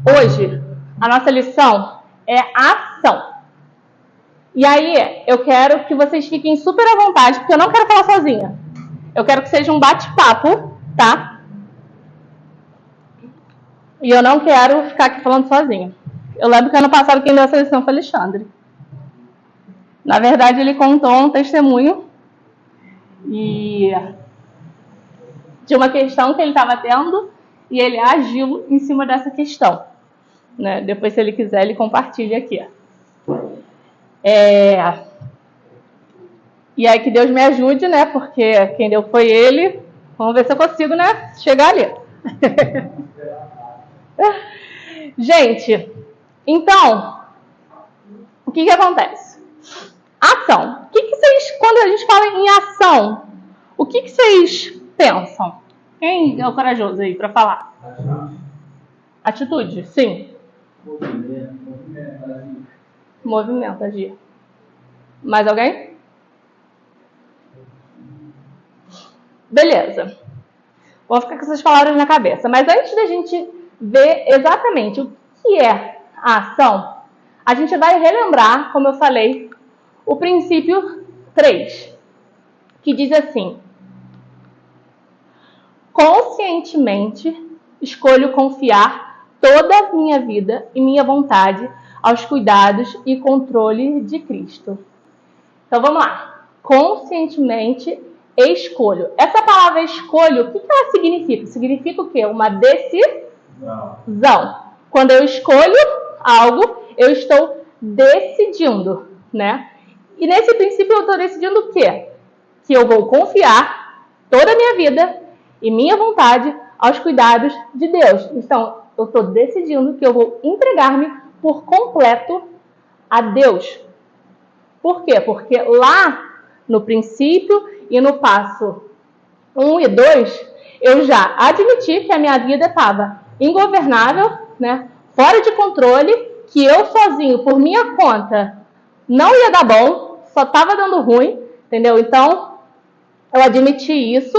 Hoje, a nossa lição é ação. E aí, eu quero que vocês fiquem super à vontade, porque eu não quero falar sozinha. Eu quero que seja um bate-papo, tá? E eu não quero ficar aqui falando sozinha. Eu lembro que ano passado quem deu essa lição foi o Alexandre. Na verdade, ele contou um testemunho de uma questão que ele estava tendo e ele agiu em cima dessa questão. Né? Depois, se ele quiser, ele compartilha aqui. E aí que Deus me ajude, né? Porque quem deu foi ele. Vamos ver se eu consigo, né? Chegar ali. Gente, então, o que acontece? Ação. O que vocês, quando a gente fala em ação, o que vocês pensam? Quem é o corajoso aí para falar? Atitude, sim. Movimento, agir. Mais alguém? Beleza. Vou ficar com essas palavras na cabeça. Mas antes da gente ver exatamente o que é a ação, a gente vai relembrar, como eu falei, o princípio 3, que diz assim: conscientemente escolho confiar toda a minha vida e minha vontade aos cuidados e controle de Cristo. Então vamos lá. Conscientemente escolho. Essa palavra escolho, o que ela significa? Significa o quê? Uma decisão. Quando eu escolho algo, eu estou decidindo, né? E nesse princípio eu estou decidindo o quê? Que eu vou confiar toda a minha vida e minha vontade aos cuidados de Deus. Então, eu estou decidindo que eu vou entregar-me por completo a Deus. Por quê? Porque lá no princípio e no passo 1 e 2, eu já admiti que a minha vida estava ingovernável, né? Fora de controle, que eu sozinho, por minha conta, não ia dar bom, só estava dando ruim, entendeu? Então, eu admiti isso.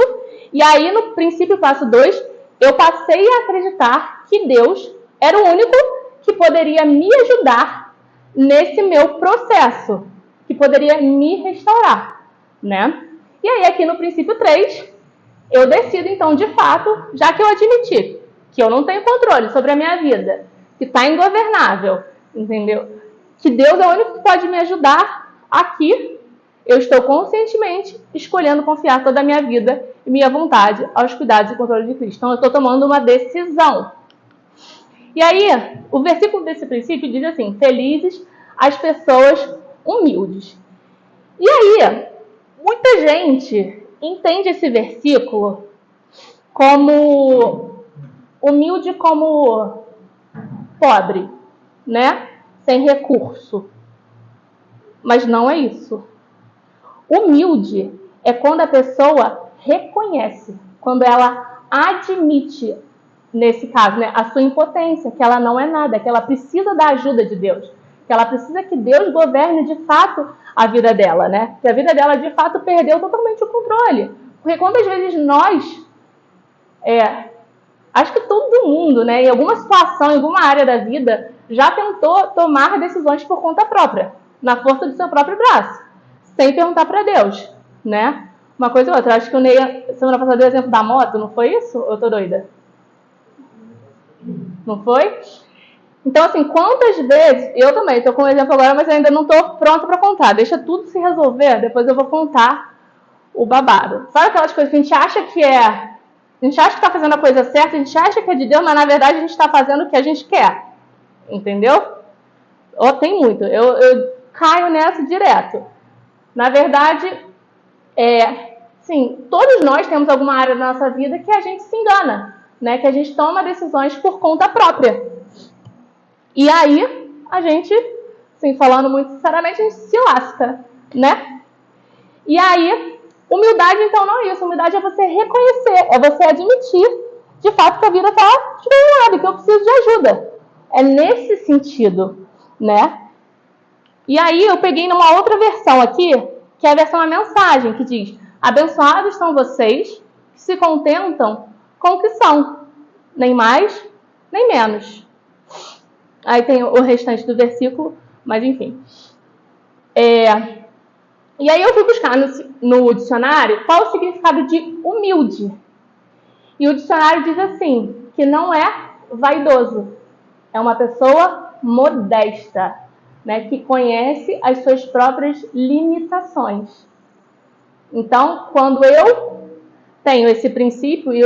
E aí, no princípio passo 2, eu passei a acreditar que Deus era o único que poderia me ajudar nesse meu processo, que poderia me restaurar, né? E aí, aqui no princípio 3, eu decido, então, de fato, já que eu admiti que eu não tenho controle sobre a minha vida, que está ingovernável, entendeu? Que Deus é o único que pode me ajudar aqui. Eu estou conscientemente escolhendo confiar toda a minha vida e minha vontade aos cuidados e controle de Cristo. Então, eu estou tomando uma decisão. E aí, o versículo desse princípio diz assim: felizes as pessoas humildes. E aí, muita gente entende esse versículo como humilde como pobre, né? Sem recurso. Mas não é isso. Humilde é quando a pessoa reconhece, quando ela admite, nesse caso, né, a sua impotência, que ela não é nada, que ela precisa da ajuda de Deus, que ela precisa que Deus governe de fato a vida dela, né? Que a vida dela de fato perdeu totalmente o controle. Porque quantas vezes nós, acho que todo mundo, né, em alguma situação, em alguma área da vida, já tentou tomar decisões por conta própria, na força do seu próprio braço, sem perguntar para Deus, né? Uma coisa ou outra. Acho que o Ney, semana passada, deu o exemplo da moto, não foi isso? Ou eu tô doida? Não foi? Então, assim, quantas vezes... Eu também estou com um exemplo agora, mas eu ainda não estou pronta para contar. Deixa tudo se resolver, depois eu vou contar o babado. Sabe aquelas coisas que a gente acha que é... A gente acha que está fazendo a coisa certa, a gente acha que é de Deus, mas na verdade a gente está fazendo o que a gente quer. Entendeu? Tem muito. Eu caio nessa direto. Na verdade, sim, todos nós temos alguma área da nossa vida que a gente se engana, né? Que a gente toma decisões por conta própria. E aí, a gente, assim, falando muito sinceramente, a gente se lasca, né? E aí, humildade, então, não é isso. Humildade é você reconhecer, é você admitir, de fato, que a vida está desgovernada, que eu preciso de ajuda. É nesse sentido, né? E aí, eu peguei numa outra versão aqui, que é a versão da mensagem, que diz: abençoados são vocês que se contentam com o que são, nem mais, nem menos. Aí tem o restante do versículo, mas enfim. E aí eu fui buscar no dicionário qual o significado de humilde. E o dicionário diz assim, que não é vaidoso, é uma pessoa modesta, né, que conhece as suas próprias limitações. Então, quando eu tenho esse princípio, e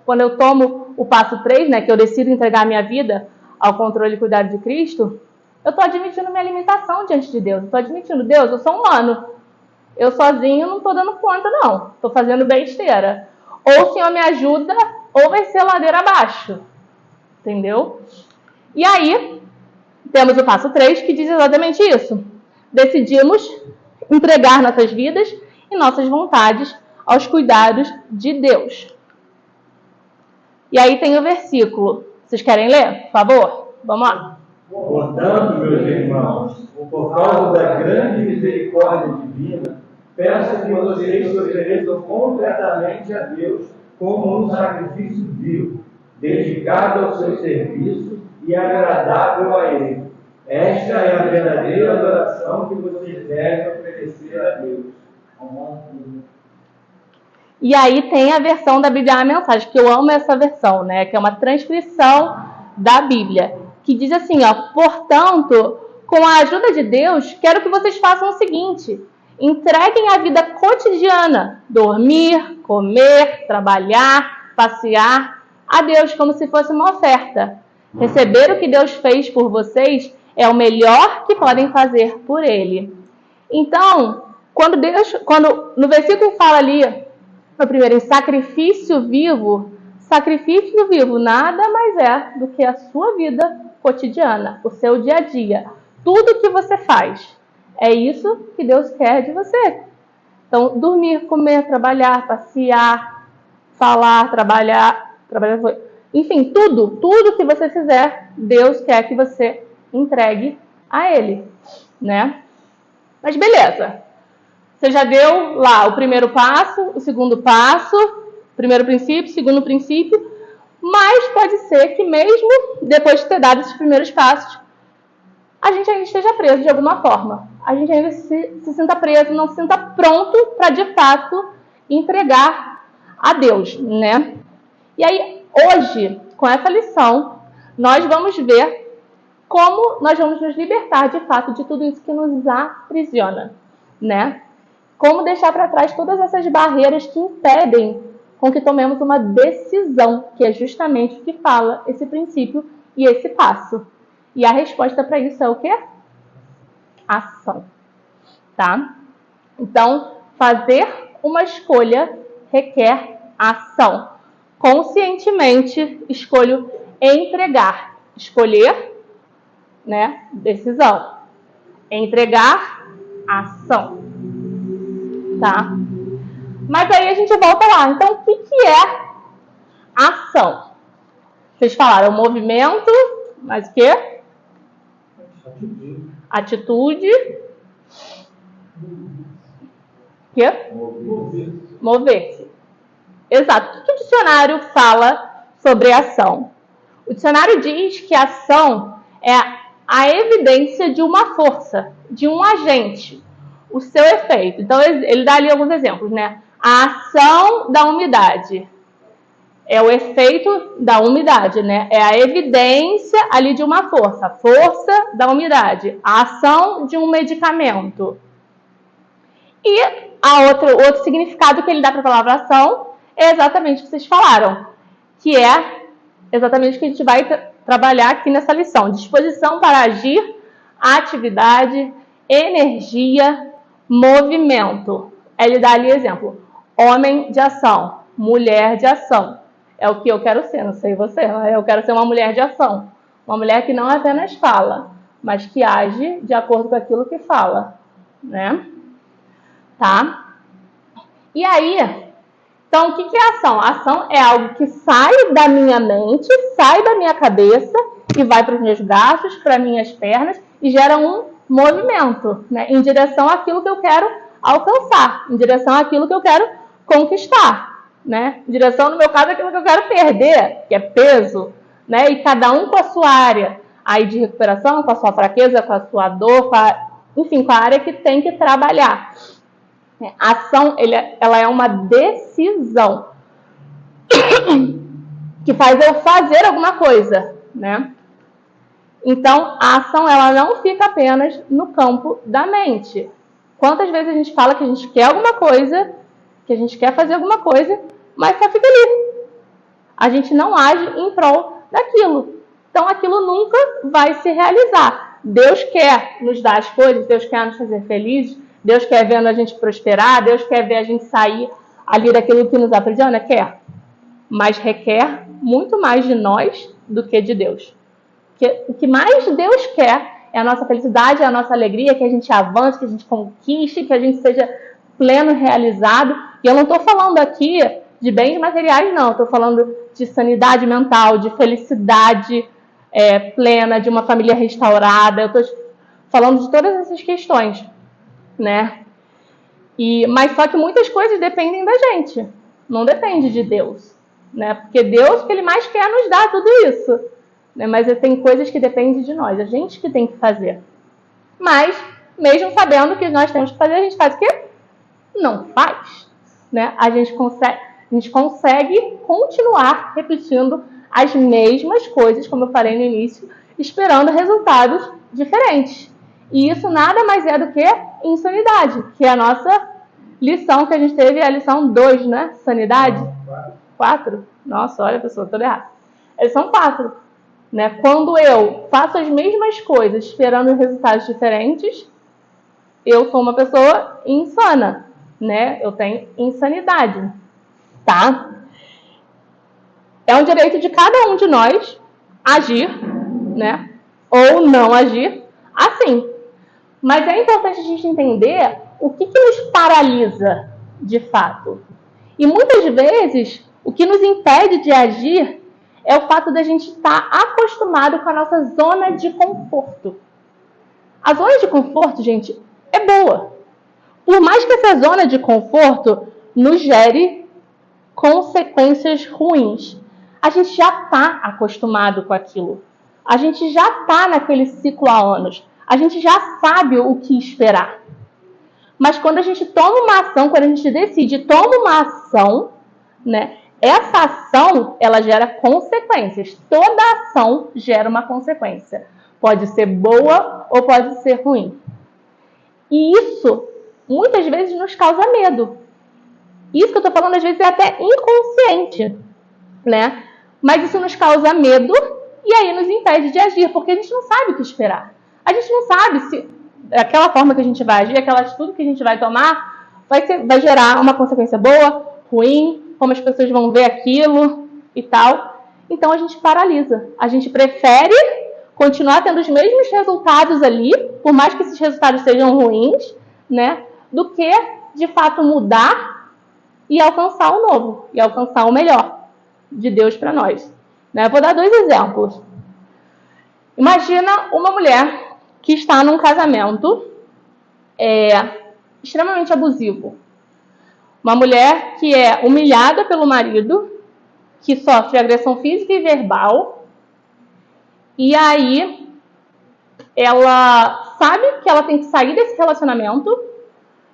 quando eu tomo o passo 3, né, que eu decido entregar a minha vida ao controle e cuidado de Cristo, eu estou admitindo minha limitação diante de Deus. Estou admitindo, Deus, eu sou humano. Eu sozinho não estou dando conta, não. Estou fazendo besteira. Ou o Senhor me ajuda, ou vai ser ladeira abaixo. Entendeu? E aí, temos o passo 3, que diz exatamente isso. Decidimos entregar nossas vidas e nossas vontades aos cuidados de Deus. E aí tem o versículo. Vocês querem ler, por favor? Vamos lá. Portanto, meus irmãos, por causa da grande misericórdia divina, peço que vocês se ofereçam completamente a Deus como um sacrifício vivo, dedicado ao seu serviço e agradável a Ele. Esta é a verdadeira adoração que vocês devem oferecer a Deus. E aí tem a versão da Bíblia, a mensagem, que eu amo essa versão, né? Que é uma transcrição da Bíblia, que diz assim, ó, portanto, com a ajuda de Deus, quero que vocês façam o seguinte: entreguem a vida cotidiana, dormir, comer, trabalhar, passear, a Deus como se fosse uma oferta. Receber o que Deus fez por vocês é o melhor que podem fazer por Ele. Então, quando no versículo fala ali, no primeiro, em sacrifício vivo nada mais é do que a sua vida cotidiana, o seu dia a dia. Tudo que você faz, é isso que Deus quer de você. Então, dormir, comer, trabalhar, passear, falar, trabalhar, enfim, tudo que você fizer, Deus quer que você entregue a Ele, né? Mas beleza. Você já deu lá o primeiro passo, o segundo passo, primeiro princípio, segundo princípio, mas pode ser que mesmo depois de ter dado esses primeiros passos, a gente ainda esteja preso de alguma forma. A gente ainda se sinta preso, não se sinta pronto para de fato entregar a Deus, né? E aí, hoje, com essa lição, nós vamos ver como nós vamos nos libertar de fato de tudo isso que nos aprisiona, né? Como deixar para trás todas essas barreiras que impedem com que tomemos uma decisão, que é justamente o que fala esse princípio e esse passo. E a resposta para isso é o quê? Ação. Tá? Então, fazer uma escolha requer ação. Conscientemente, escolho entregar. Escolher, né? Decisão. Entregar, ação. Tá? Mas aí a gente volta lá. Então, o que é ação? Vocês falaram movimento, mas o quê? Atitude. Quê? Mover-se. Exato. O que o dicionário fala sobre ação? O dicionário diz que ação é a evidência de uma força, de um agente, o seu efeito. Então, ele dá ali alguns exemplos, né? A ação da umidade é o efeito da umidade, né? É a evidência ali de uma força, a força da umidade, a ação de um medicamento. E outro significado que ele dá para a palavra ação é exatamente o que vocês falaram, que é exatamente o que a gente vai trabalhar aqui nessa lição. Disposição para agir, atividade, energia, movimento. Ele dá ali exemplo. Homem de ação, mulher de ação. É o que eu quero ser, não sei você, mas eu quero ser uma mulher de ação. Uma mulher que não apenas fala, mas que age de acordo com aquilo que fala, né? Tá? E aí, então o que é ação? A ação é algo que sai da minha mente, sai da minha cabeça e vai para os meus braços, para minhas pernas e gera um movimento, né? Em direção àquilo que eu quero alcançar, em direção àquilo que eu quero conquistar, né? Em direção, no meu caso, àquilo que eu quero perder, que é peso, né? E cada um com a sua área. aí de recuperação, com a sua fraqueza, com a sua dor, enfim, com a área que tem que trabalhar. A ação, ela é uma decisão que faz eu fazer alguma coisa, né? Então, a ação, ela não fica apenas no campo da mente. Quantas vezes a gente fala que a gente quer alguma coisa, que a gente quer fazer alguma coisa, mas só fica ali. A gente não age em prol daquilo. Então, aquilo nunca vai se realizar. Deus quer nos dar as coisas, Deus quer nos fazer felizes, Deus quer ver a gente prosperar, Deus quer ver a gente sair ali daquilo que nos aprisiona, quer. Mas requer muito mais de nós do que de Deus. Porque o que mais Deus quer é a nossa felicidade, é a nossa alegria, que a gente avance, que a gente conquiste, que a gente seja pleno, realizado. E eu não estou falando aqui de bens materiais, não. Estou falando de sanidade mental, de felicidade plena, de uma família restaurada. Eu estou falando de todas essas questões, né? Mas só que muitas coisas dependem da gente. Não depende de Deus, né? Porque Deus, que Ele mais quer, nos dá tudo isso. Né? Mas tem coisas que dependem de nós. A gente que tem que fazer. Mas, mesmo sabendo que nós temos que fazer, a gente faz o quê? Não faz. Né? A gente consegue continuar repetindo as mesmas coisas, como eu falei no início, esperando resultados diferentes. E isso nada mais é do que insanidade, que é a nossa lição que a gente teve, a lição 2, né? Sanidade? 4? Nossa, olha, pessoa, toda errada. A lição 4. Né? Quando eu faço as mesmas coisas esperando resultados diferentes, eu sou uma pessoa insana, né? Eu tenho insanidade, tá? É um direito de cada um de nós agir, né? Ou não agir assim. Mas é importante a gente entender o que nos paralisa de fato. E muitas vezes, o que nos impede de agir é o fato da gente estar acostumado com a nossa zona de conforto. A zona de conforto, gente, é boa. Por mais que essa zona de conforto nos gere consequências ruins, a gente já está acostumado com aquilo. A gente já está naquele ciclo há anos. A gente já sabe o que esperar. Mas quando a gente toma uma ação, quando a gente decide tomar uma ação, né? Essa ação, ela gera consequências. Toda ação gera uma consequência. Pode ser boa ou pode ser ruim. E isso, muitas vezes, nos causa medo. Isso que eu estou falando, às vezes, é até inconsciente, né? Mas isso nos causa medo e aí nos impede de agir, porque a gente não sabe o que esperar. A gente não sabe se aquela forma que a gente vai agir, aquela atitude que a gente vai tomar, vai gerar uma consequência boa, ruim, como as pessoas vão ver aquilo e tal. Então a gente paralisa. A gente prefere continuar tendo os mesmos resultados ali, por mais que esses resultados sejam ruins, né? Do que, de fato, mudar e alcançar o novo, e alcançar o melhor de Deus para nós. Né? Eu vou dar 2 exemplos. Imagina uma mulher que está num casamento extremamente abusivo. Uma mulher que é humilhada pelo marido, que sofre agressão física e verbal, e aí ela sabe que ela tem que sair desse relacionamento.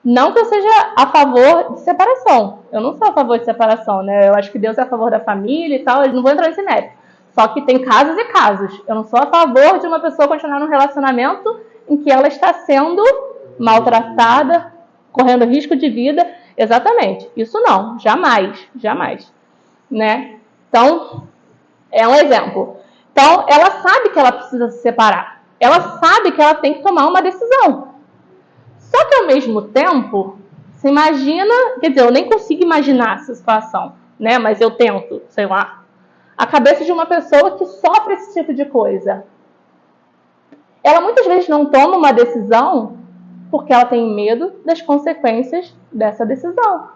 Não que eu seja a favor de separação. Eu não sou a favor de separação, né? Eu acho que Deus é a favor da família e tal, eu não vou entrar nesse mérito. Só que tem casos e casos. Eu não sou a favor de uma pessoa continuar num relacionamento em que ela está sendo maltratada, correndo risco de vida. Exatamente. Isso não. Jamais. Jamais. Né? Então, é um exemplo. Então, ela sabe que ela precisa se separar. Ela sabe que ela tem que tomar uma decisão. Só que, ao mesmo tempo, você imagina... Quer dizer, eu nem consigo imaginar essa situação, né? Mas eu tento, sei lá. A cabeça de uma pessoa que sofre esse tipo de coisa. Ela muitas vezes não toma uma decisão porque ela tem medo das consequências dessa decisão.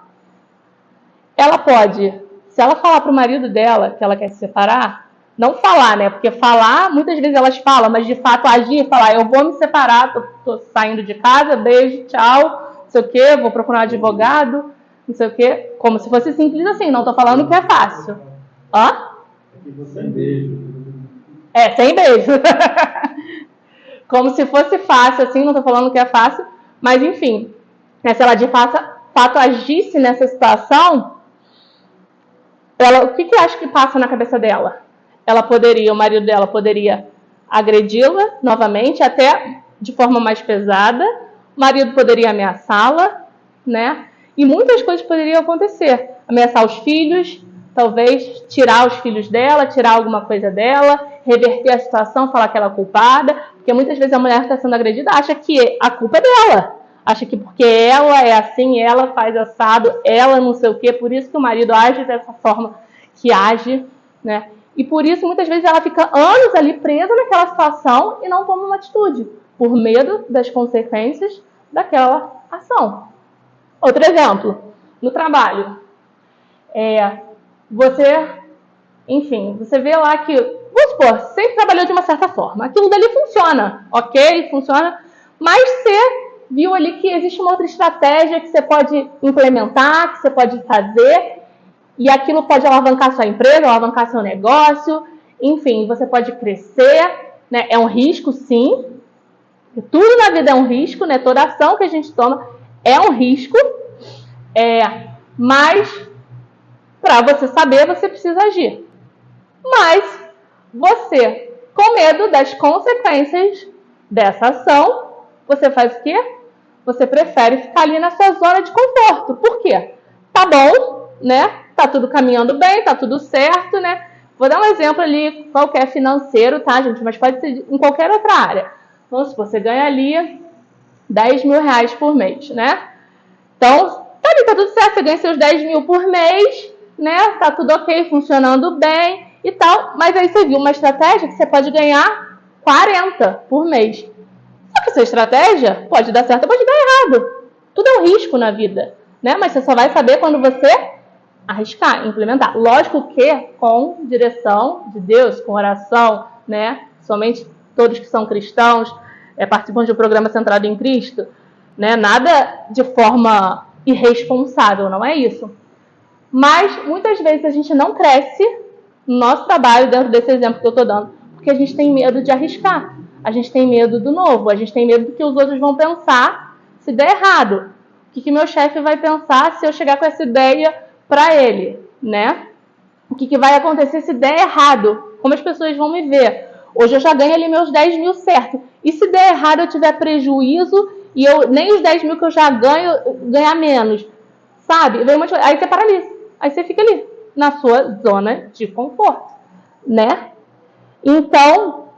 Ela pode, se ela falar para o marido dela que ela quer se separar, não falar, né? Porque falar, muitas vezes elas falam, mas de fato agir, falar, eu vou me separar, tô saindo de casa, beijo, tchau, não sei o quê, vou procurar um advogado, não sei o quê. Como se fosse simples assim, não tô falando que é fácil. Hã? Você beijo. Sem beijo. Como se fosse fácil, assim, não tô falando que é fácil, mas enfim, né, se ela de fato agisse nessa situação, o que eu acho que passa na cabeça dela? O marido dela poderia agredi-la novamente, até de forma mais pesada, o marido poderia ameaçá-la, né? E muitas coisas poderiam acontecer. Ameaçar os filhos, talvez tirar os filhos dela, tirar alguma coisa dela, reverter a situação, falar que ela é culpada, porque muitas vezes a mulher que está sendo agredida acha que a culpa é dela. Acha que porque ela é assim, ela faz assado, ela não sei o quê, por isso que o marido age dessa forma que age, né? E por isso, muitas vezes, ela fica anos ali presa naquela situação e não toma uma atitude, por medo das consequências daquela ação. Outro exemplo, no trabalho. Você vê lá que, vamos supor, sempre trabalhou de uma certa forma. Aquilo dali funciona, ok? Funciona, mas você viu ali que existe uma outra estratégia que você pode implementar, que você pode fazer, e aquilo pode alavancar sua empresa, alavancar seu negócio, enfim, você pode crescer, né? É um risco, sim. Tudo na vida é um risco, né? Toda ação que a gente toma é um risco, mas para você saber, você precisa agir. Mas você, com medo das consequências dessa ação, você faz o quê? Você prefere ficar ali na sua zona de conforto. Por quê? Tá bom, né? Tá tudo caminhando bem, tá tudo certo, né? Vou dar um exemplo ali, qualquer financeiro, tá, gente? Mas pode ser em qualquer outra área. Vamos supor, você ganha ali 10 mil reais por mês, né? Então, tá ali, tá tudo certo, você ganha seus 10 mil por mês, né? Tá tudo ok, funcionando bem e tal. Mas aí você viu uma estratégia que você pode ganhar 40 por mês. Só que essa estratégia pode dar certo, pode dar errado. Tudo é um risco na vida, né? Mas você só vai saber quando você arriscar, implementar. Lógico que com direção de Deus, com oração, né? Somente todos que são cristãos participam de um programa centrado em Cristo, né? Nada de forma irresponsável, não é isso. Mas muitas vezes a gente não cresce no nosso trabalho, dentro desse exemplo que eu estou dando, porque a gente tem medo de arriscar. A gente tem medo do novo, a gente tem medo do que os outros vão pensar se der errado. O que meu chefe vai pensar se eu chegar com essa ideia para ele, né? O que vai acontecer se der errado? Como as pessoas vão me ver? Hoje eu já ganho ali meus 10 mil certo. E se der errado, eu tiver prejuízo e nem os 10 mil que eu já ganhar menos? Sabe? Aí você paralisa. Aí você fica ali, na sua zona de conforto, né? Então,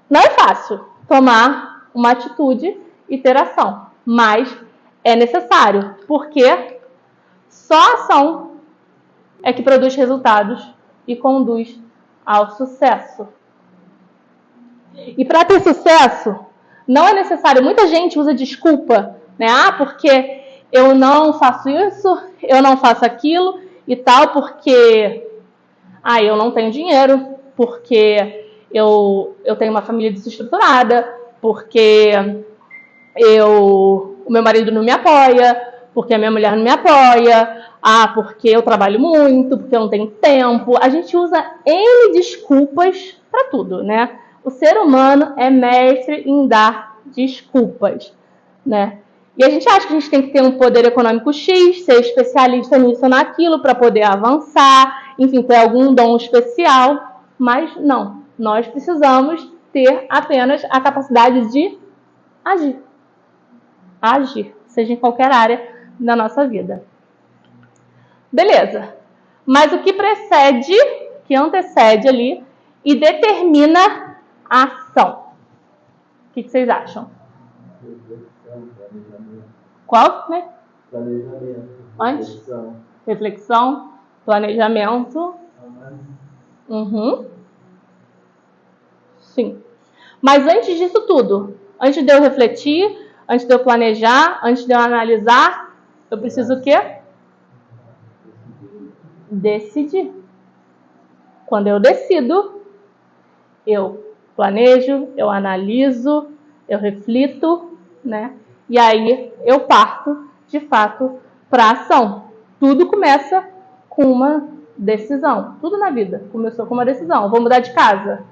não é fácil tomar uma atitude e ter ação. Mas é necessário, porque só a ação é que produz resultados e conduz ao sucesso. E para ter sucesso, não é necessário. Muita gente usa desculpa, né? Porque eu não faço isso, eu não faço aquilo e tal, porque eu não tenho dinheiro, porque eu tenho uma família desestruturada, porque o meu marido não me apoia, porque a minha mulher não me apoia, porque eu trabalho muito, porque eu não tenho tempo. A gente usa N desculpas para tudo, né? O ser humano é mestre em dar desculpas, né? E a gente acha que a gente tem que ter um poder econômico X, ser especialista nisso ou naquilo para poder avançar, enfim, ter algum dom especial, mas não. Nós precisamos ter apenas a capacidade de agir. Agir, seja em qualquer área da nossa vida. Beleza. Mas o que precede, que antecede ali e determina a ação? O que vocês acham? Qual, né? Planejamento. Antes? Reflexão, planejamento. Sim. Mas antes disso tudo, antes de eu refletir, antes de eu planejar, antes de eu analisar, eu preciso o quê? Decidir. Quando eu decido, eu planejo, eu analiso, eu reflito, né? E aí eu parto, de fato, para a ação. Tudo começa com uma decisão. Tudo na vida começou com uma decisão. Eu vou mudar de casa.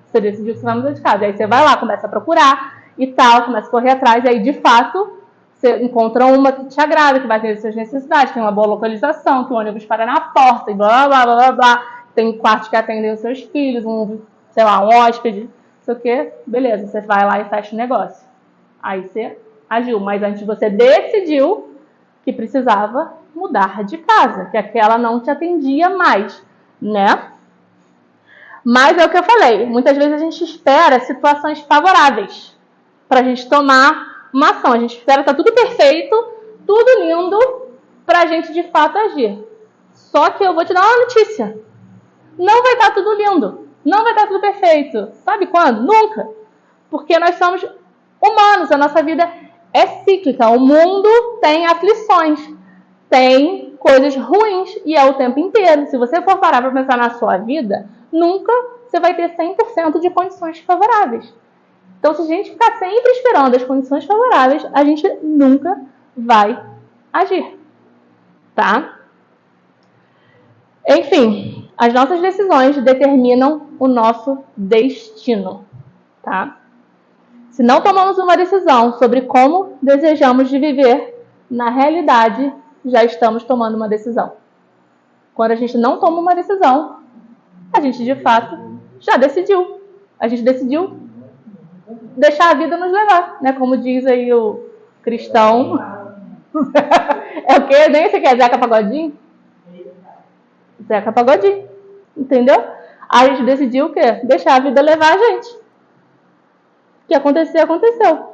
Você decidiu que você vai mudar de casa. Aí você vai lá, começa a procurar e tal, começa a correr atrás. E aí, de fato, você encontra uma que te agrada, que vai ter as suas necessidades, tem uma boa localização, que o ônibus para na porta e blá, blá, blá, blá, blá. Tem quartos que atendem os seus filhos, um hóspede, não sei o quê. Beleza, você vai lá e fecha o negócio. Aí você agiu. Mas antes você decidiu que precisava mudar de casa, que aquela não te atendia mais, né? Mas é o que eu falei, muitas vezes a gente espera situações favoráveis para a gente tomar uma ação. A gente espera que tá tudo perfeito, tudo lindo, para a gente de fato agir. Só que eu vou te dar uma notícia. Não vai estar tudo lindo, não vai estar tudo perfeito. Sabe quando? Nunca. Porque nós somos humanos, a nossa vida é cíclica. O mundo tem aflições, tem coisas ruins e é o tempo inteiro. Se você for parar para pensar na sua vida, nunca você vai ter 100% de condições favoráveis. Então, se a gente ficar sempre esperando as condições favoráveis, a gente nunca vai agir, tá? Enfim, as nossas decisões determinam o nosso destino, tá? Se não tomamos uma decisão sobre como desejamos de viver, na realidade, já estamos tomando uma decisão. Quando a gente não toma uma decisão, a gente, de fato, já decidiu. A gente decidiu deixar a vida nos levar, né? Como diz aí o cristão. É o quê? Nem sei o que é, Zeca Pagodinho? Zeca Pagodinho, entendeu? A gente decidiu o quê? Deixar a vida levar a gente. O que acontecer, aconteceu,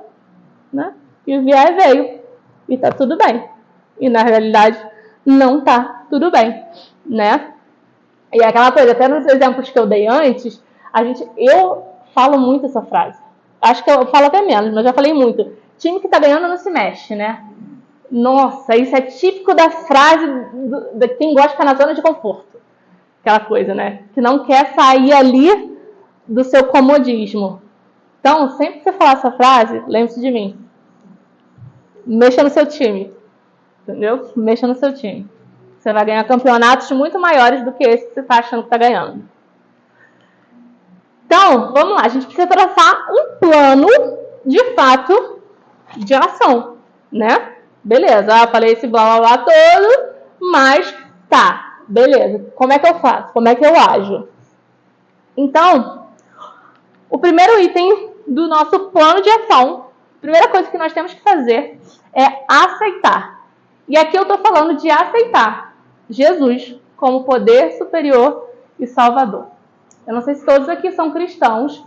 né? E o vier veio. E tá tudo bem. E na realidade, não tá tudo bem, né? E aquela coisa, até nos exemplos que eu dei antes, eu falo muito essa frase. Acho que eu falo até menos, mas já falei muito. Time que tá ganhando não se mexe, né? Nossa, isso é típico da frase de quem gosta de ficar na zona de conforto. Aquela coisa, né? Que não quer sair ali do seu comodismo. Então, sempre que você falar essa frase, lembre-se de mim. Mexa no seu time. Entendeu? Mexa no seu time. Você vai ganhar campeonatos muito maiores do que esse que você está achando que está ganhando. Então, vamos lá. A gente precisa traçar um plano, de fato, de ação, né? Beleza, falei esse blá blá blá todo, mas tá, beleza. Como é que eu faço? Como é que eu ajo? Então, o primeiro item do nosso plano de ação, a primeira coisa que nós temos que fazer é aceitar. E aqui eu estou falando de aceitar Jesus como poder superior e salvador. Eu não sei se todos aqui são cristãos,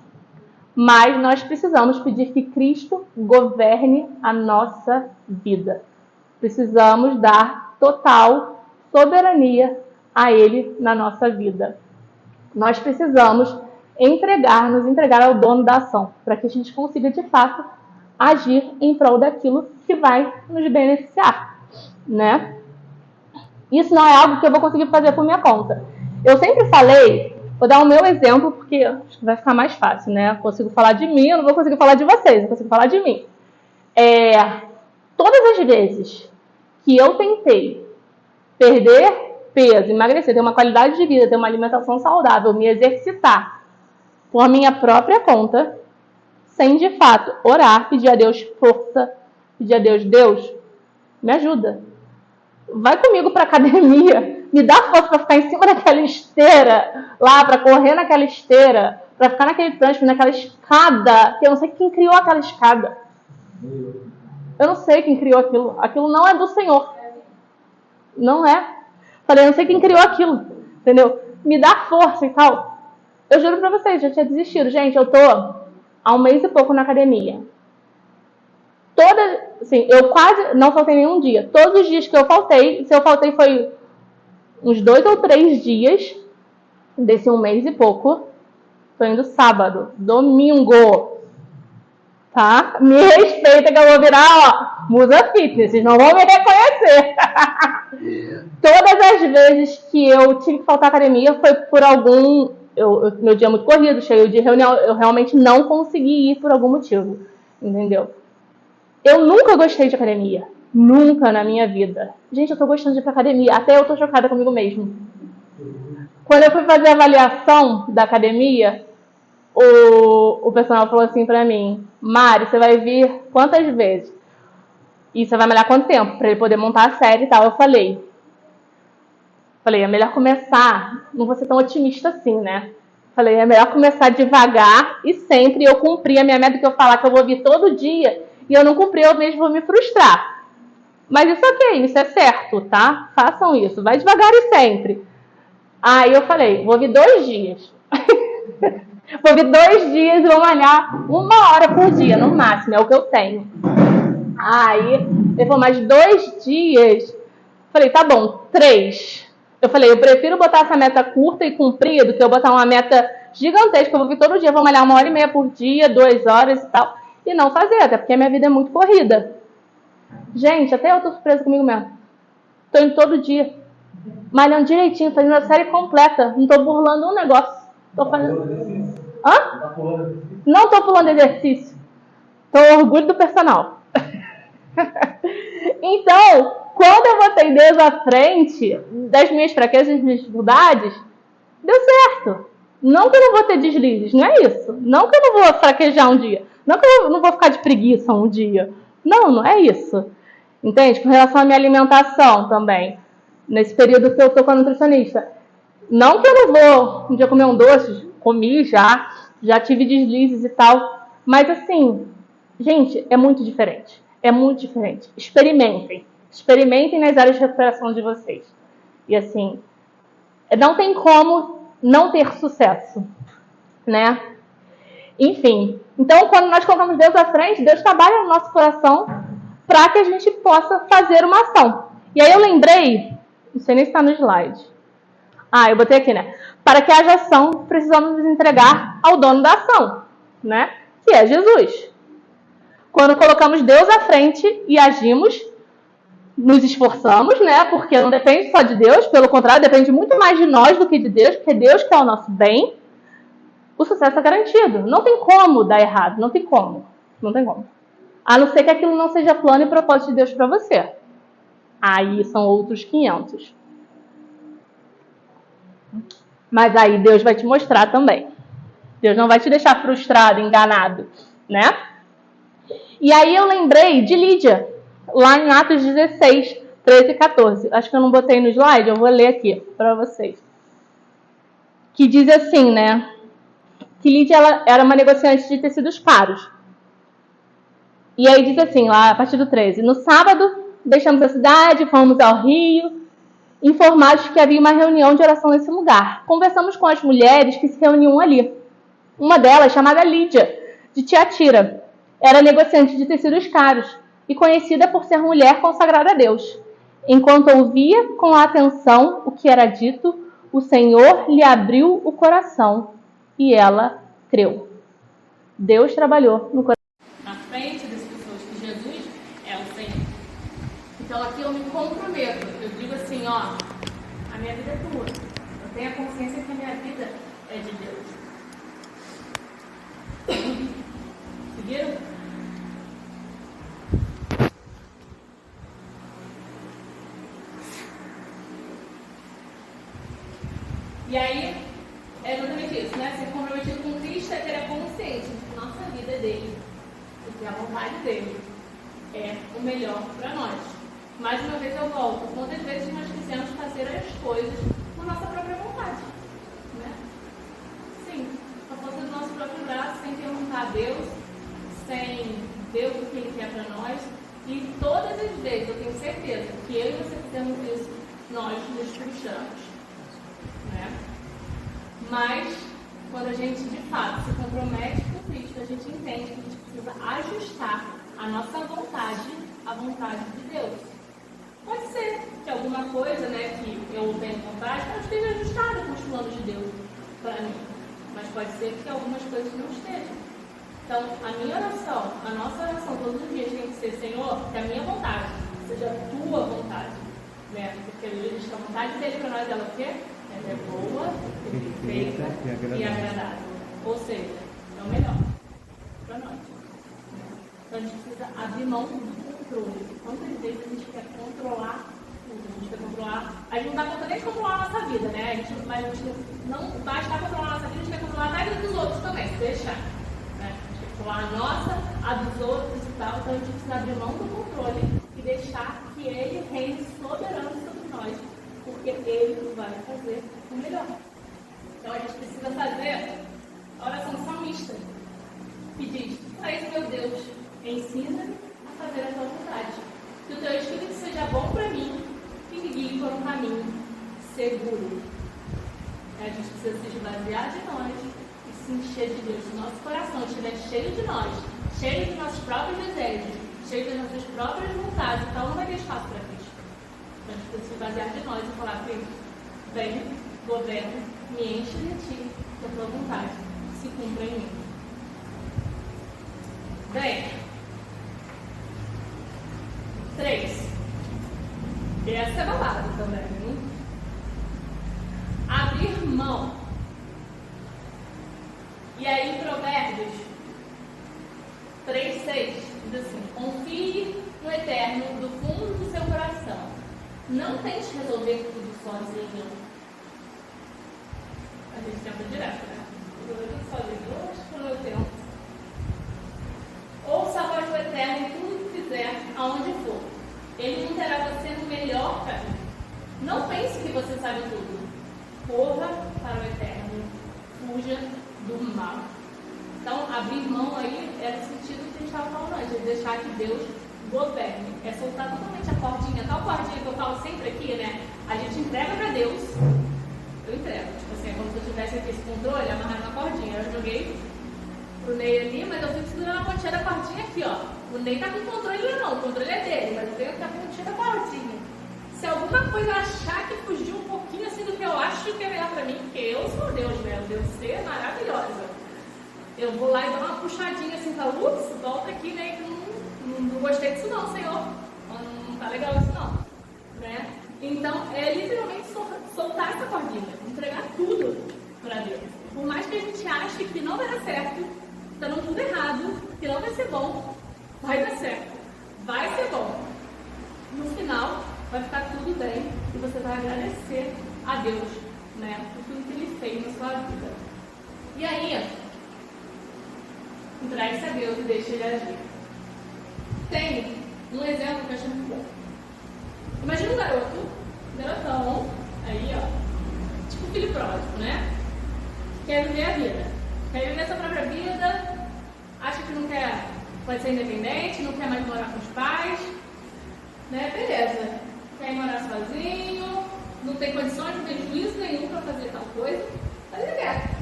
mas nós precisamos pedir que Cristo governe a nossa vida. Precisamos dar total soberania a Ele na nossa vida. Nós precisamos nos entregar ao dono da ação, para que a gente consiga, de fato, agir em prol daquilo que vai nos beneficiar, né? Isso não é algo que eu vou conseguir fazer por minha conta. Eu sempre falei, vou dar o meu exemplo, porque acho que vai ficar mais fácil, né? Eu consigo falar de mim, eu não vou conseguir falar de vocês, eu consigo falar de mim. Todas as vezes que eu tentei perder peso, emagrecer, ter uma qualidade de vida, ter uma alimentação saudável, me exercitar por minha própria conta, sem de fato orar, pedir a Deus força, pedir a Deus, Deus, me ajuda. Vai comigo para academia, me dá força para ficar em cima daquela esteira, lá, para correr naquela esteira, para ficar naquele trânsito, naquela escada, que eu não sei quem criou aquela escada. Eu não sei quem criou aquilo. Aquilo não é do Senhor. Não é. Falei, eu não sei quem criou aquilo. Entendeu? Me dá força e tal. Eu juro pra vocês, já tinha desistido. Gente, eu tô há 1 mês e pouco na academia. Assim, eu quase não faltei nenhum dia. Todos os dias que eu faltei, se eu faltei foi uns 2 ou 3 dias desse 1 mês e pouco. Tô indo sábado, domingo. Tá? Me respeita que eu vou virar, musa fitness. Vocês não vão me reconhecer. Todas as vezes que eu tive que faltar à academia foi por algum... meu dia é muito corrido, cheio de reunião. Eu realmente não consegui ir por algum motivo. Entendeu? Eu nunca gostei de academia. Nunca na minha vida. Gente, eu tô gostando de ir pra academia. Até eu tô chocada comigo mesmo. Quando eu fui fazer a avaliação da academia, o personal falou assim pra mim: Mari, você vai vir quantas vezes? E você vai malhar quanto tempo? Pra ele poder montar a série e tal. Eu falei, é melhor começar, não vou ser tão otimista assim, né? Falei, é melhor começar devagar e sempre eu cumprir a minha meta, que eu falar que eu vou vir todo dia e eu não cumprir, eu mesmo vou me frustrar. Mas isso ok, isso é certo, tá? Façam isso, vai devagar e sempre. Aí eu falei, vou vir 2 dias. Vou vir 2 dias e vou malhar 1 hora por dia, no máximo, é o que eu tenho. Aí, depois mais 2 dias, falei, tá bom, 3. Eu falei, eu prefiro botar essa meta curta e cumprir do que eu botar uma meta gigantesca. Eu vou vir todo dia, vou malhar 1h30 por dia, 2 horas e tal. E não fazer, até porque a minha vida é muito corrida. Gente, até eu tô surpresa comigo mesmo. Tô indo todo dia, malhando direitinho, fazendo a série completa. Não tô burlando um negócio. Tô fazendo... Hã? Não tô pulando exercício. Tô orgulho do personal. Então, quando eu botei Deus à frente das minhas fraquezas e das minhas dificuldades, deu certo. Não que eu não vou ter deslizes, não é isso. Não que eu não vou fraquejar um dia. Não que eu não vou ficar de preguiça um dia. Não, não é isso. Entende? Com relação à minha alimentação também. Nesse período que eu tô com a nutricionista. Não que eu não vou um dia comer um doce, comi já tive deslizes e tal. Mas assim, gente, é muito diferente. É muito diferente. Experimentem. Experimentem nas áreas de recuperação de vocês. E assim, não tem como não ter sucesso, né? Enfim, então quando nós colocamos Deus à frente, Deus trabalha no nosso coração para que a gente possa fazer uma ação. E aí eu lembrei, não sei nem se está no slide. Eu botei aqui, né? Para que haja ação, precisamos nos entregar ao dono da ação, né? Que é Jesus. Quando colocamos Deus à frente e agimos, nos esforçamos, né? Porque não depende só de Deus, pelo contrário, depende muito mais de nós do que de Deus, porque Deus quer o nosso bem. O sucesso é garantido. Não tem como dar errado, não tem como. Não tem como. A não ser que aquilo não seja plano e propósito de Deus para você. Aí são outros 500. Mas aí Deus vai te mostrar também. Deus não vai te deixar frustrado, enganado, né? E aí eu lembrei de Lídia, lá em Atos 16, 13 e 14. Acho que eu não botei no slide, eu vou ler aqui para vocês. Que diz assim, né? Que Lídia ela era uma negociante de tecidos caros. E aí diz assim, lá a partir do 13. No sábado, deixamos a cidade, fomos ao rio, informados que havia uma reunião de oração nesse lugar. Conversamos com as mulheres que se reuniam ali. Uma delas, chamada Lídia, de Tiatira, era negociante de tecidos caros e conhecida por ser mulher consagrada a Deus. Enquanto ouvia com atenção o que era dito, o Senhor lhe abriu o coração e ela creu. Deus trabalhou no coração. Na frente das pessoas que Jesus é o Senhor. Então aqui eu me comprometo. Eu digo assim, ó, a minha vida é tua. Eu tenho a consciência que a minha vida é de Deus. Seguiram? E aí, é exatamente isso, né? Ser comprometido com Cristo é ter a consciência de que nossa vida é dele. E que a vontade dele é o melhor para nós. Mais uma vez eu volto. Quantas vezes nós quisemos fazer as coisas com a nossa própria vontade? Né? Sim, com a força do nosso próprio braço, sem perguntar a Deus, sem Deus o que Ele quer para nós. E todas as vezes, eu tenho certeza, que eu e você fizemos isso, nós nos frustramos. Né? Mas, quando a gente de fato se compromete com Cristo, a gente entende que a gente precisa ajustar a nossa vontade à vontade de Deus. Pode ser que alguma coisa, né, que eu tenho vontade não esteja ajustada com os planos de Deus para mim. Mas pode ser que algumas coisas não estejam. Então, a minha oração, a nossa oração todos os dias tem que ser, Senhor, que a minha vontade seja a tua vontade. Né? Porque ele diz que a vontade dele para nós ela é o quê? Ela é boa, perfeita e agradável. Ou seja, é o melhor para nós. Então a gente precisa abrir mão do controle. Quantas vezes a gente quer controlar tudo. A gente quer controlar. A gente não dá conta nem de controlar a nossa vida, né? A gente não basta controlar a nossa vida, a gente quer controlar a vida dos outros também, se deixar. Né? A gente quer controlar a nossa, a dos outros e tal. Então a gente precisa abrir mão do controle e deixar que ele reine soberano sobre nós, porque ele vai fazer o melhor. Então a gente precisa fazer a oração salmista, que diz: "Mas, meu Deus, ensina-me a fazer a tua vontade. Que o teu Espírito seja bom para mim e me guie por um caminho seguro." A gente precisa se esvaziar de nós e se encher de Deus. Se o nosso coração estiver cheio de nós, cheio dos nossos próprios desejos, cheio das nossas próprias vontades, então não vai ter espaço para Cristo. A gente precisa se esvaziar de nós e falar: Cristo, vem, governa, me enche de ti, da tua vontade, se cumpra em mim. Bem, 3. Essa é babada também, hein? Abrir mão. E aí, Provérbios 3:6 diz assim: "Confie no Eterno do fundo do seu coração. Não tente resolver tudo sozinho." A gente tenta direto, né? Resolver tudo sozinho. Acho que eu tento. "Ouça a voz do Eterno em tudo que fizer, aonde for. Ele não terá você no melhor caminho. Não pense que você sabe tudo. Corra para o Eterno. Fuja do mal." Então, abrir mão aí é no sentido que a gente estava falando antes, de deixar que Deus governe. É soltar totalmente a cordinha. Tal cordinha que eu falo sempre aqui, né? A gente entrega para Deus. Eu entrego. Tipo assim, é como se eu tivesse aqui esse controle, amarrado na cordinha. Eu joguei pro Ney ali, mas eu fico segurando a pontinha da cordinha aqui, ó. O Ney tá com o controle não, o controle é dele, mas eu tenho que estar com a pontinha da cordinha. Se alguma coisa achar que fugiu um pouquinho assim do que eu acho que é melhor pra mim, porque eu sou Deus, né? Eu devo ser maravilhosa. Eu vou lá e dou uma puxadinha assim, falo: "Ups, volta aqui, né? Não gostei disso não, Senhor. Não tá legal isso não." Né? Então, é literalmente soltar essa cordinha, entregar tudo pra Deus. Por mais que a gente ache que não vai dar certo, tá dando tudo errado, que não vai ser bom, vai dar certo, vai ser bom. No final, vai ficar tudo bem e você vai agradecer a Deus, né, por tudo que Ele fez na sua vida. E aí, entregue-se a Deus e deixe Ele agir. Tem um exemplo que eu acho muito bom. Imagina um garotão, aí ó, tipo filho pródigo, né? Quer viver a vida, quer viver a sua própria vida, acha que não quer, pode ser independente, não quer mais morar com os pais, né? Beleza, quer ir morar sozinho, não tem condições, não tem juízo nenhum para fazer tal coisa, mas ele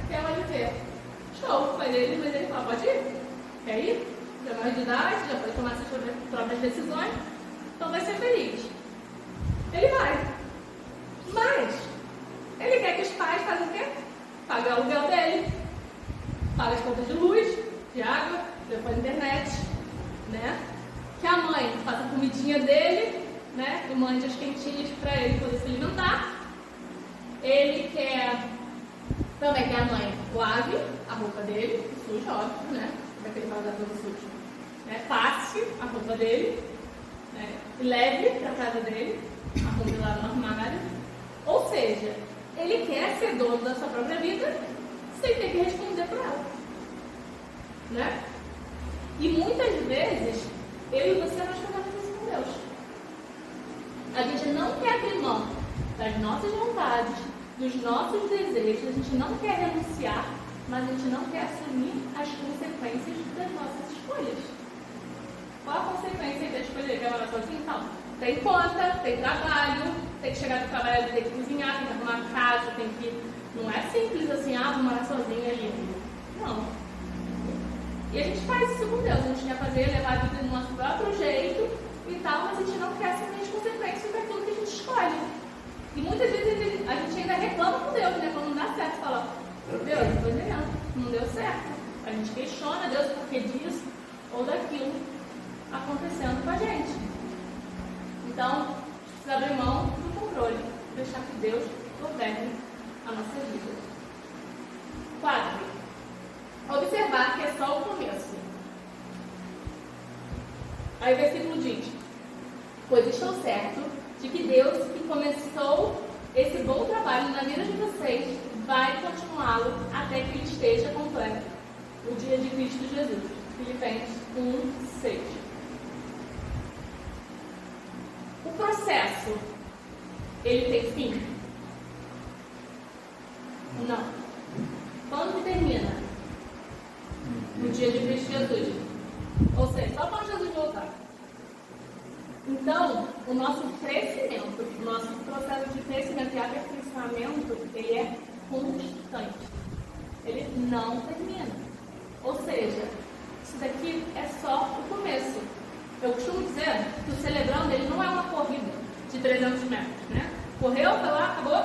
quer mais viver. Show, mas ele fala: "Pode ir? Quer ir? Já é mais de idade, já pode tomar suas próprias decisões, então vai ser feliz." Ele vai, mas ele quer que os pais façam o quê? Paguem o aluguel dele, paguem as contas de luz, de água, telefone, internet, né? Que a mãe faça a comidinha dele, né? E mande as quentinhas para ele poder se alimentar. Ele quer também que a mãe lave a roupa dele, suja, óbvio, né? Daquele fala da roupa suja, né? Passe a roupa dele, né? E leve para casa dele a roupa lá no armário. Ou seja, ele quer ser dono da sua própria vida sem ter que responder por ela, né? E muitas vezes eu e você nós fazemos isso com Deus. A gente não quer abrir mão das nossas vontades, dos nossos desejos, a gente não quer renunciar, mas a gente não quer assumir as consequências das nossas escolhas. Qual a consequência da escolha? Quer morar sozinho? Então, tem conta, tem trabalho, tem que chegar do trabalho, tem que cozinhar, tem que arrumar casa, tem que... Não é simples assim: vou morar sozinho ali. Não. E a gente faz isso com Deus, a gente quer fazer, levar a vida do nosso próprio jeito e tal, mas a gente não quer assumir as consequências daquilo que a gente escolhe. E muitas vezes a gente ainda reclama com Deus, né? Quando não dá certo, fala: Deus, não foi não deu certo. A gente questiona Deus por que disso ou daquilo acontecendo com a gente. Então, a gente precisa abrir mão do controle, deixar que Deus governe a nossa vida. 4. Observar que é só o começo. Aí o versículo diz: pois estou certo de que Deus, que começou esse bom trabalho na vida de vocês, vai continuá-lo até que ele esteja completo, o dia de Cristo Jesus. Filipenses 1:6. O processo, ele tem fim? Não. Quando que termina? No dia de Cristo Jesus. Ou seja, só quando Jesus voltar. Então, o nosso crescimento, o nosso processo de crescimento e aperfeiçoamento, ele é constante. Ele não termina. Ou seja, isso daqui é só o começo. Eu costumo dizer que o Celebrando, ele não é uma corrida de 300 metros, né? Correu, foi lá, acabou,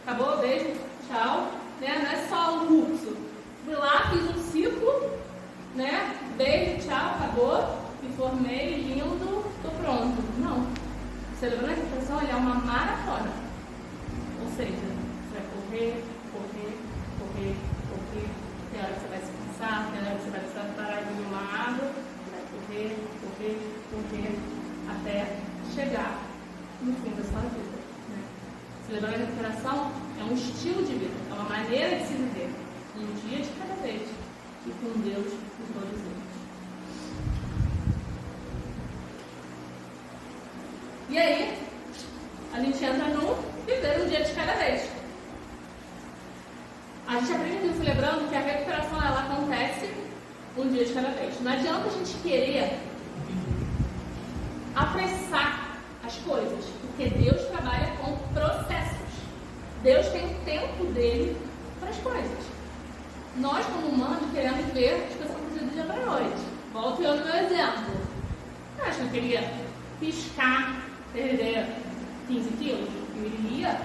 acabou, beijo, tchau, né? Não é só um curso. Fui lá, fiz um ciclo, né? Beijo, tchau, acabou, me formei, lindo, tô pronto. Não. Celebrando a recuperação, ele é uma maratona. Ou seja, você vai correr, correr, correr, correr. Tem hora que você vai se cansar, tem hora que você vai precisar parar de beber uma água. Vai correr, correr, correr, até chegar no fim da sua vida. Né? Celebrando a recuperação é um estilo de vida, é uma maneira de se viver. Um dia de cada vez. E com Deus por todos eles. E aí, a gente entra no viver um dia de cada vez. A gente aprende aqui Celebrando que a recuperação ela acontece um dia de cada vez. Não adianta a gente querer apressar as coisas, porque Deus trabalha com processos. Deus tem o tempo dele para as coisas. Nós, como humanos, queremos ver as coisas acontecer do dia para a noite. Volto eu no meu exemplo. Eu acho que eu queria piscar, perder 15 quilos. Eu iria,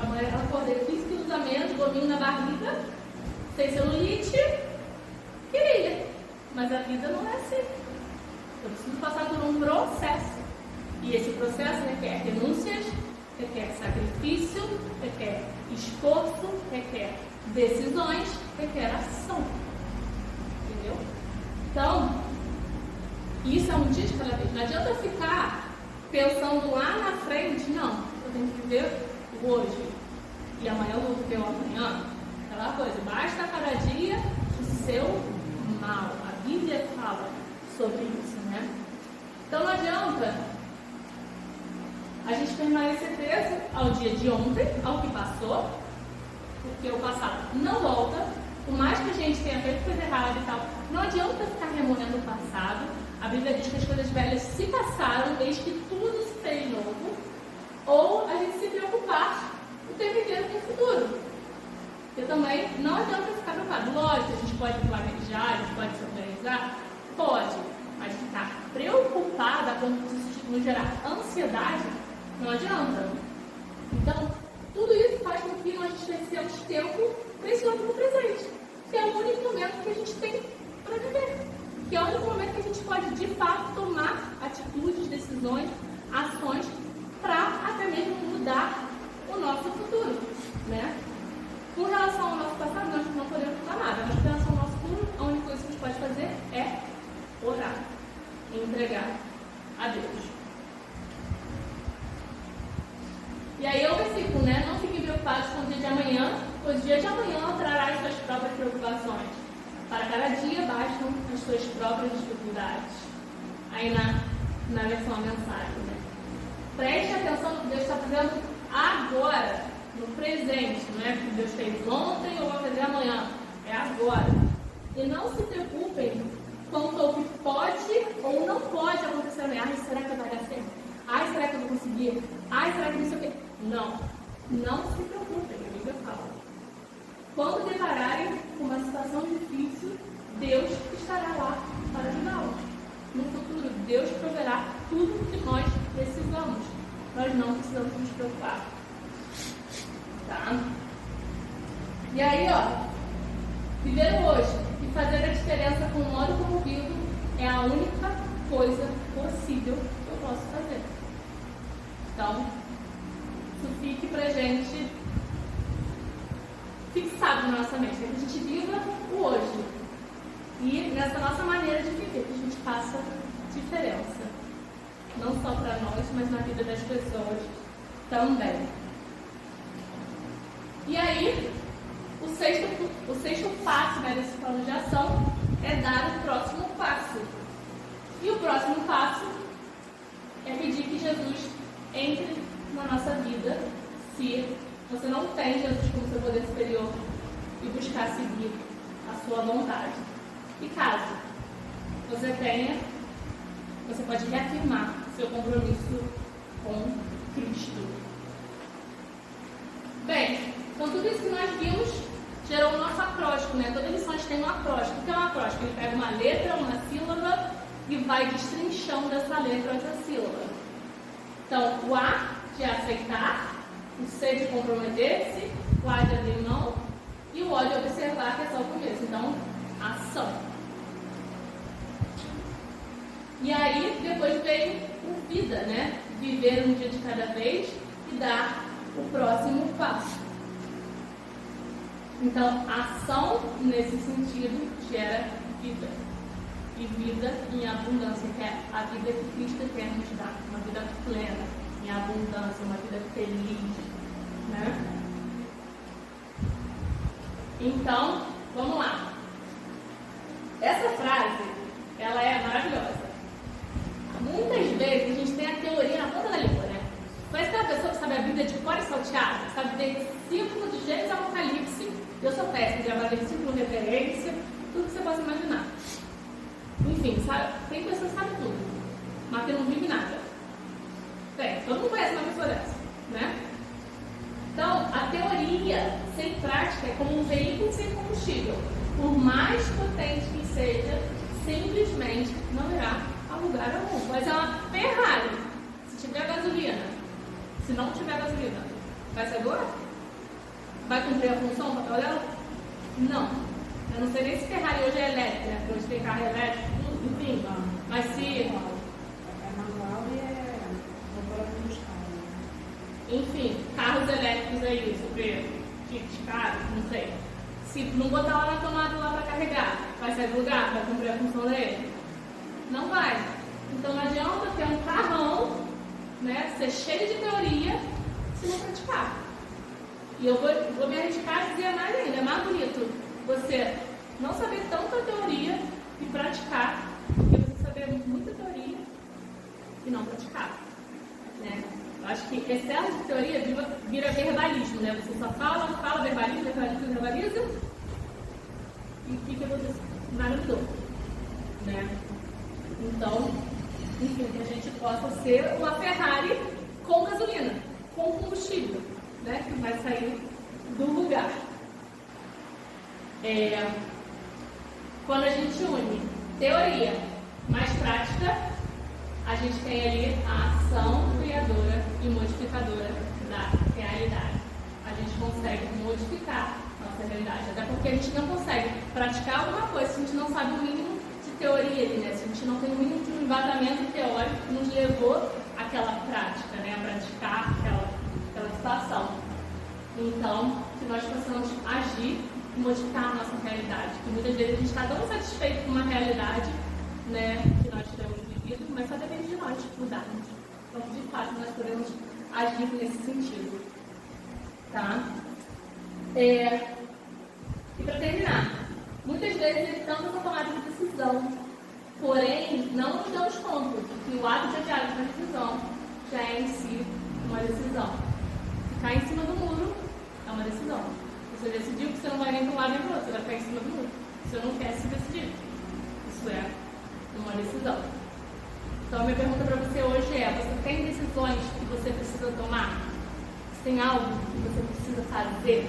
amanhã ela acordei 15 quilos a menos, gominho na barriga, sem celulite, queria. Mas a vida não é assim. Eu preciso passar por um processo. E esse processo requer renúncias, requer sacrifício, requer esforço, requer decisões, requer ação. Entendeu? Então, isso é um dia de cada vez. Não adianta eu ficar pensando lá na frente. Não, eu tenho que viver o hoje. E amanhã eu vou viver o amanhã. Aquela coisa, basta cada dia o seu mal. A Bíblia fala sobre isso, né? Então não adianta a gente permanecer preso ao dia de ontem, ao que passou, porque o passado não volta. Por mais que a gente tenha feito coisa errada e tal, não adianta ficar remoendo o passado. A Bíblia diz que as coisas velhas se passaram, desde que tudo se fez novo. Ou a gente se preocupar o tempo inteiro com o futuro. Porque também não adianta ficar preocupado. Lógico, a gente pode planejar, a gente pode se organizar, pode. Mas ficar preocupada a ponto de nos gerar ansiedade, não adianta. Então, tudo isso faz com que nós desperdicemos tempo precioso no presente, que é o único momento que a gente tem para viver, que é o único momento que a gente pode, de fato, tomar atitudes, decisões, ações, para até mesmo mudar o nosso futuro, né? Com relação ao nosso passado, nós não podemos mudar nada, mas com relação ao nosso futuro, a única coisa que a gente pode fazer é orar e entregar a Deus. E aí é o versículo, né? Não fiquem preocupados com o dia de amanhã, pois o dia de amanhã trará as suas próprias preocupações. Para cada dia bastam as suas próprias dificuldades. Aí na versão a mensagem, né? Preste atenção no que Deus está fazendo agora, no presente, não é que Deus fez ontem ou vai fazer amanhã, é agora. E não se preocupem quanto ao que pode ou não pode acontecer amanhã. Ai, será que vai dar certo? Ai, será que eu vou conseguir? Ai, será que não sei o quê? Não se preocupem, a Bíblia fala. Quando depararem com uma situação difícil, Deus estará lá para ajudá-los. No futuro, Deus proverá tudo o que nós precisamos. Nós não precisamos nos preocupar. Tá? E aí, ó, viver hoje e fazer a diferença com o modo como vivo é a única coisa possível que eu posso fazer. Então, isso fique pra gente fixado na nossa mente, que a gente viva o hoje. E nessa nossa maneira de viver, que a gente faça diferença. não só para nós, mas na vida das pessoas também. E aí, o sexto passo, né, desse plano de ação é dar o próximo passo. E o próximo passo é pedir que Jesus entre na nossa vida, se você não tem Jesus como seu poder superior, e buscar seguir a sua vontade. E caso você tenha, você pode reafirmar seu compromisso com Cristo. Bem, então tudo isso que nós vimos gerou o nosso acróstico, né? Todas as lições têm um acróstico. O que é um acróstico? Ele pega uma letra, uma sílaba e vai destrinchando essa letra ou essa sílaba. Então, o A de aceitar, o C de comprometer-se, o A de abrir mão e o O de observar, que é só o começo. Então, ação. E aí, depois veio o vida, né? Viver um dia de cada vez e dar o próximo passo. Então, ação, nesse sentido, gera vida. E vida em abundância, que é a vida que Cristo quer nos dar. Uma vida plena, em abundância, uma vida feliz, né? Então, vamos lá. Essa frase, ela é maravilhosa. Muitas vezes a gente tem a teoria na ponta da língua, né? Parece que aquela pessoa que sabe a Bíblia de cor e salteado, sabe versículo de Gênesis ao Apocalipse. Eu sou péssima, gravar versículo, referência, tudo que você possa imaginar. Enfim, sabe? Tem pessoas que sabem tudo, mas que não vive nada. Bem, todo mundo conhece uma pessoa dessa, né? Então, a teoria sem prática é como um veículo sem combustível. Por mais potente que seja, simplesmente não irá a lugar algum. Mas é uma Ferrari. Se tiver gasolina, se não tiver gasolina, vai ser boa? Vai cumprir a função, o papel dela? Não. Eu não sei nem se Ferrari hoje é elétrica, né? Porque hoje tem carro elétrico, tudo, enfim. Mas se... É manual e é motor a combustão. Enfim, carros elétricos aí, super chiques, caros, não sei. Se não botar lá na tomada lá para carregar, vai sair do lugar? Vai cumprir a função dele? Não vai. Então não adianta ter um carrão, né, ser cheio de teoria, se não praticar. E eu vou me arriscar a dizer mais ainda, é mais bonito você não saber tanta teoria e praticar, do que você saber muita teoria e não praticar, né? Eu acho que excesso de teoria vira verbalismo, né? Você só fala, verbaliza, e fica nada mudou, né? Então, enfim, que a gente possa ser uma Ferrari com gasolina, com combustível, né? Que vai sair do lugar. Quando a gente une teoria mais prática, a gente tem ali a ação criadora e modificadora da realidade. A gente consegue modificar a nossa realidade, até porque a gente não consegue praticar alguma coisa se a gente não sabe o mínimo de teoria ali, né? Se a gente não tem o mínimo de um embasamento teórico que nos levou àquela prática, né? A praticar aquela situação. Então, que nós possamos agir e modificar a nossa realidade. Que muitas vezes a gente está tão satisfeito com uma realidade, né, que nós temos vivido, mas só depende de nós mudarmos. Então, de fato, nós podemos agir nesse sentido. Tá? E para terminar, muitas vezes evitamos a tomada de decisão, porém não nos damos conta que o ato de adiar uma decisão já é em si uma decisão. Ficar em cima do muro é uma decisão. Você decidiu que você não vai nem para um lado nem para o outro, você vai ficar em cima do muro. Você não quer se decidir. Isso é uma decisão. Então, a minha pergunta para você hoje é: você tem decisões que você precisa tomar? Você tem algo que você precisa fazer?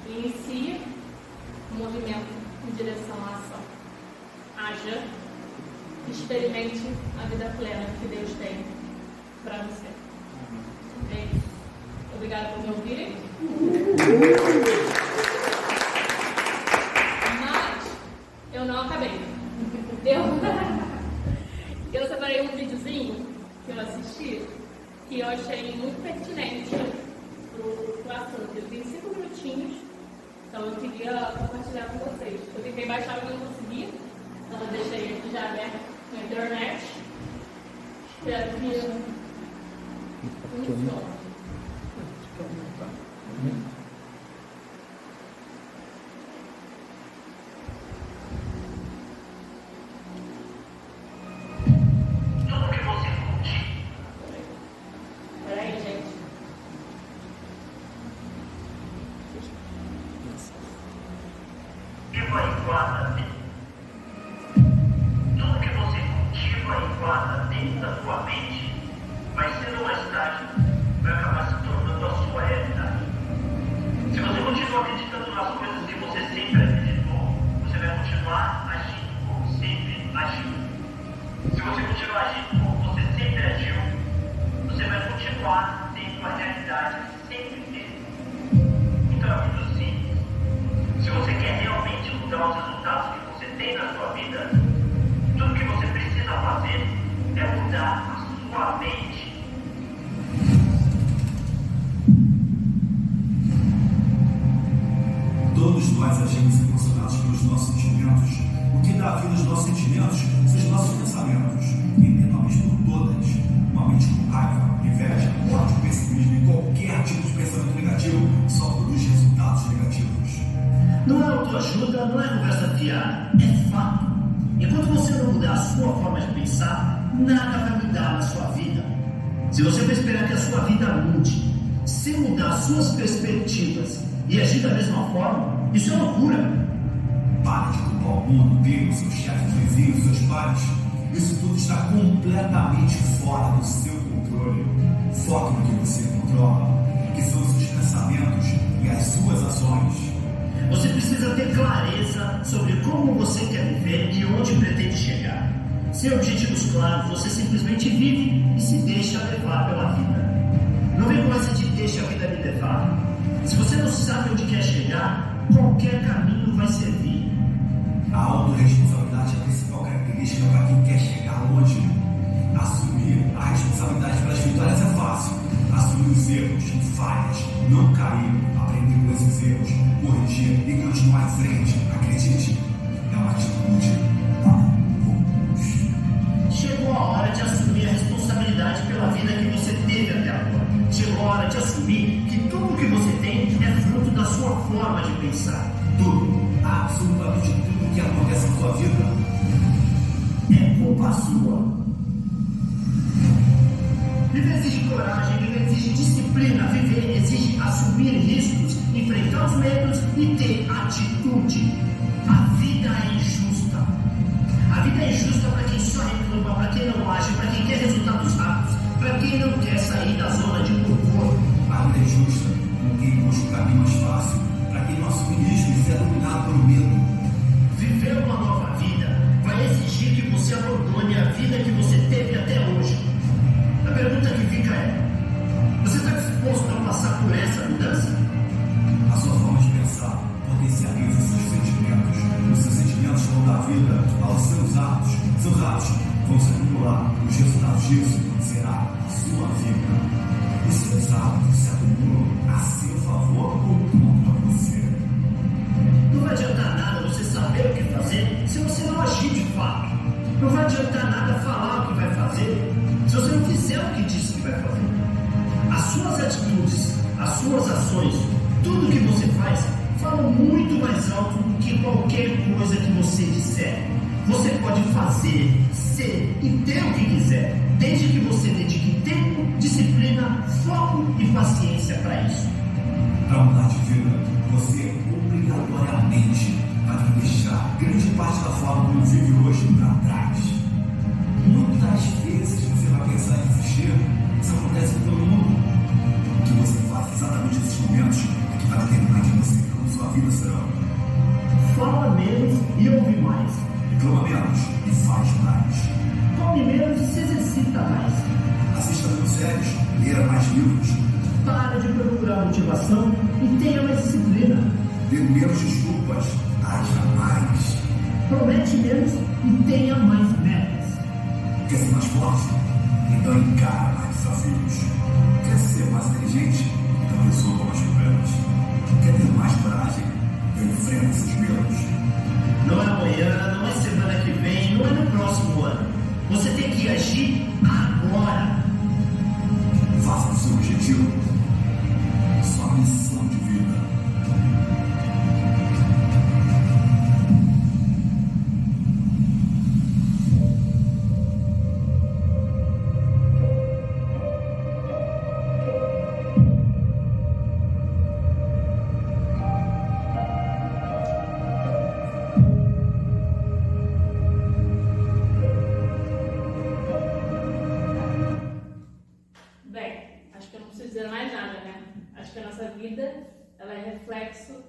Inicie um movimento em direção à ação. Haja, experimente a vida plena que Deus tem para você. É isso. Obrigada por me ouvirem. Mas eu não acabei. Eu separei um videozinho que eu assisti que eu achei muito pertinente pro assunto. Eu tenho 5 minutinhos, então eu queria compartilhar com vocês. Eu tentei baixar, mas não consegui, então eu deixei aqui já aberto na internet. Espero que funcione. Tudo que você curte. Peraí, gente. Cultiva e guarda dentro. Tudo que você cultiva e guarda dentro da sua mente, mais cedo ou mais tarde, vai acabar se tornando a sua realidade. Se você continua acreditando nas coisas que você sempre acreditou, você vai continuar agindo como sempre agiu. Se você continuar agindo como você sempre agiu, você vai continuar tendo a realidade que sempre teve. Então é muito simples. Se você quer realmente mudar os resultados que você tem na sua vida, tudo que você precisa fazer é mudar a sua mente. Todos nós agimos impulsionados pelos nossos sentimentos. O que dá vida aos nossos sentimentos são os nossos pensamentos, entendamos por todas. Uma mente com raiva, inveja, ódio, pessimismo e qualquer tipo de pensamento negativo só produz resultados negativos. Não é autoajuda, não é conversa fiada, é fato. Enquanto você não mudar a sua forma de pensar, nada vai mudar na sua vida. Se você for esperar que a sua vida mude, sem mudar as suas perspectivas e agir da mesma forma, isso é loucura. Pare de culpar o mundo, Deus, seus chefes, vizinhos, seus pais. Isso tudo está completamente fora do seu controle. Foque no que você controla, que são os seus pensamentos e as suas ações. Você precisa ter clareza sobre como você quer viver e onde pretende chegar. Sem objetivos claros, você simplesmente vive e se deixa levar pela vida. Não vem com essa de deixa a vida me levar. Se você não sabe onde quer chegar, qualquer caminho vai servir. A autorresponsabilidade é a principal característica para quem quer chegar longe. Assumir a responsabilidade pelas vitórias é fácil. Assumir os erros, falhas, não cair, aprender com esses erros, corrigir e continuar em frente. Acredite, é uma atitude para poucos. Chegou a hora de assumir a responsabilidade pela vida que você teve até agora. Chegou a hora de assumir que tudo que você tem é fruto da sua forma de pensar. Tudo, absolutamente tudo que acontece na sua vida É culpa sua. Viver exige coragem, viver exige disciplina, viver exige assumir riscos, enfrentar os medos e ter atitude. A vida é injusta. A vida é injusta para quem só reclama, para quem não age, para quem quer resultados rápidos, para quem não quer sair da zona de conforto. A vida é justa, com quem busca o caminho mais fácil, para quem não assume riscos e é dominado pelo medo. Viver uma nova vida vai exigir que você abandone a vida que você teve até hoje. A pergunta que fica é: você está disposto a passar por essa mudança? A sua forma de pensar potencializa seus sentimentos. Os seus sentimentos vão dar vida aos seus atos. Seus atos vão se acumular. Os resultados disso será a sua vida. Os seus atos se acumulam a seu favor ou contra você. Não vai adiantar nada você saber o que fazer se você não agir de fato. Não vai adiantar nada falar o que vai fazer se você não fizer o que disse que vai fazer. As suas atitudes, as suas ações, tudo que você faz, falam muito mais alto do que qualquer coisa que você disser. Você pode fazer, ser e ter o que quiser, desde que você dedique tempo, disciplina, foco e paciência para isso. Para mudar de vida, você obrigatoriamente vai deixar grande parte da forma como vive hoje para trás. Muitas vezes você vai pensar em desistir, isso acontece com todo mundo. O que você faz exatamente nesses momentos é que vai determinar de você como sua vida será. Fala menos e ouve mais. Reclama menos e faz mais. Come menos e se exercita mais. Assista menos séries, leia mais livros. Para de procurar motivação e tenha mais disciplina. Dê menos desculpas, haja mais. Promete menos e tenha mais metas. Quer ser mais forte? Então encara mais desafios. Quer ser mais inteligente? Então resolva mais problemas. Quer ter mais coragem? Então enfrenta seus medos. Não é amanhã, não é semana que vem, não é no próximo ano. Você tem que agir agora. dizer mais nada, né? Acho que a nossa vida, ela é reflexo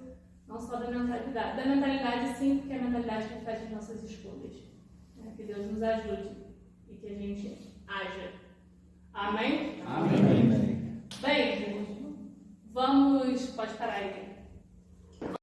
não só da mentalidade sim, porque é a mentalidade que faz as nossas escolhas. Né? Que Deus nos ajude e que a gente haja. Amém? Amém. Bem, pode parar aí.